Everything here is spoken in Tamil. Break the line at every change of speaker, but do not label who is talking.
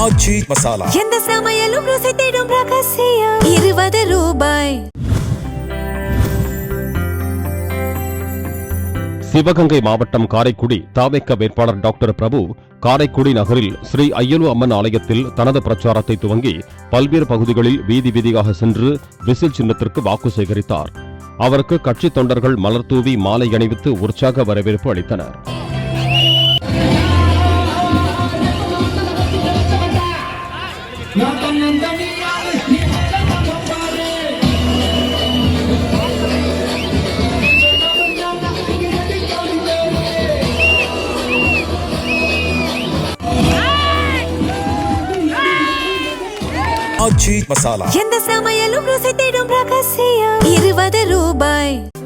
ஆச்சி மசாலா
எந்த சமையலும் ருசி தேடும் ரகசியம் ₹20.
சிவகங்கை மாவட்டம் காரைக்குடி தாவேக்க வேட்பாளர் டாக்டர் பிரபு காரைக்குடி நகரில் ஸ்ரீ அய்யலு அம்மன் ஆலயத்தில் தனது பிரச்சாரத்தை துவங்கி பல்வேறு பகுதிகளில் வீதி வீதியாக சென்று விசில் சின்னத்திற்கு வாக்கு சேகரித்தார். அவருக்கு கட்சித் தொண்டர்கள் மலர் தூவி மாலை அணிவித்து உற்சாக வரவேற்பு அளித்தனர்.
ஆச்சி மசாலா
எந்த சமையலும் ருசி தேடும் ரகசியம் ₹20.